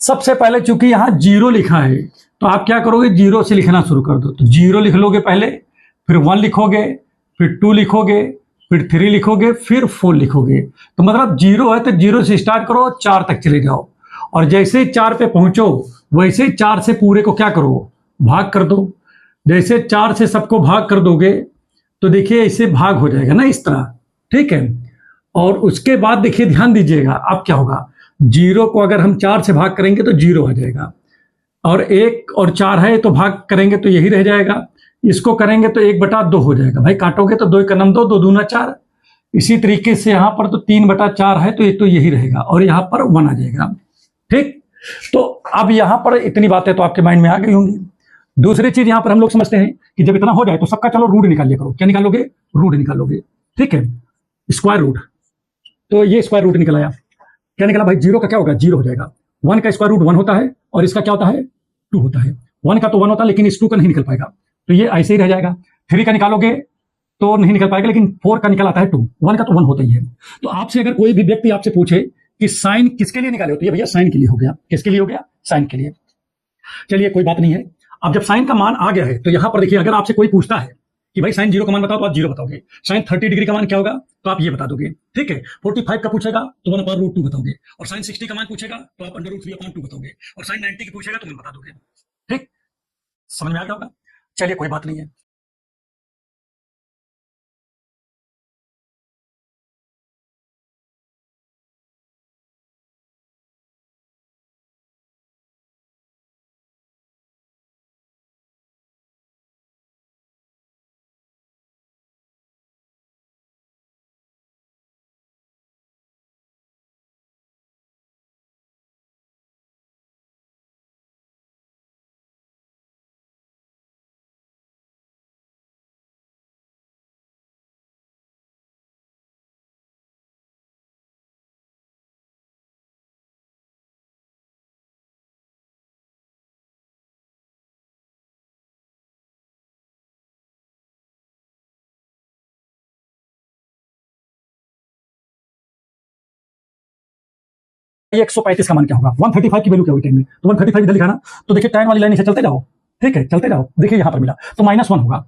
सबसे पहले चूंकि यहाँ जीरो लिखा है तो आप क्या करोगे, जीरो से लिखना शुरू कर दो। तो जीरो लिख लोगे पहले, फिर वन लिखोगे, फिर टू लिखोगे, फिर थ्री लिखोगे, फिर फोर लिखोगे। तो मतलब जीरो है तो जीरो से स्टार्ट करो, चार तक चले जाओ, और जैसे चार पे पहुंचो वैसे चार से पूरे को क्या करो, भाग कर दो। जैसे चार से सबको भाग कर दोगे तो देखिए ऐसे भाग हो जाएगा ना, इस तरह, ठीक है। और उसके बाद देखिए ध्यान दीजिएगा अब क्या होगा, जीरो को अगर हम चार से भाग करेंगे तो जीरो आ जाएगा, और एक और चार है तो भाग करेंगे तो यही रह जाएगा। इसको करेंगे तो एक बटा दो हो जाएगा, भाई काटोगे तो दो का नम दो, दो दूना चार। इसी तरीके से यहाँ पर तो तीन बटा चार है तो ये तो यही रहेगा, और यहाँ पर वन आ जाएगा, ठीक। तो अब यहाँ पर इतनी बातें तो आपके माइंड में आ गई होंगी। दूसरी चीज यहाँ पर हम लोग समझते हैं कि जब इतना हो जाए तो सबका चलो रूट निकाल लिया करो। क्या निकालोगे, रूट निकालोगे, ठीक है, स्क्वायर रूट। तो ये स्क्वायर रूट निकल आया, क्या निकला भाई, जीरो का क्या होगा, जीरो हो जाएगा। वन का स्क्वायर रूट वन होता है, और इसका क्या होता है, टू होता है। वन का तो वन होता है लेकिन इस टू का नहीं निकल पाएगा, तो ये ऐसे ही रह जाएगा। थ्री का निकालोगे तो नहीं निकल पाएगा, लेकिन फोर का निकल आता है टू, वन का तो वन होता ही है। तो आपसे अगर कोई भी व्यक्ति आपसे पूछे कि साइन किसके लिए निकाले, होती है भैया साइन के लिए हो गया। किसके लिए हो गया, साइन के लिए। चलिए कोई बात नहीं है। अब जब साइन का मान आ गया है तो यहां पर देखिए, अगर आपसे कोई पूछता है कि भाई साइन जीरो का मान बताओ, तो आप जीरो बताओगे। साइन 30 डिग्री का मान क्या होगा, तो आप ये बता दोगे, ठीक है। 45 का पूछेगा तो 1/√2 बताओगे, और साइन 60 का मान पूछेगा तो आप √3/2 बताओगे, और साइन 90 की पूछेगा तो 1 बता दोगे, ठीक। समझ में आ गया होगा। चलिए कोई बात नहीं है। ये 135 का मान क्या होगा, 135 की वैल्यू क्या होगी टाइम में, तो 135 इधर लिखा ना, तो देखिए टाइम वाली लाइन से चलते जाओ, ठीक है, चलते जाओ, देखिए यहां पर मिला तो -1 होगा।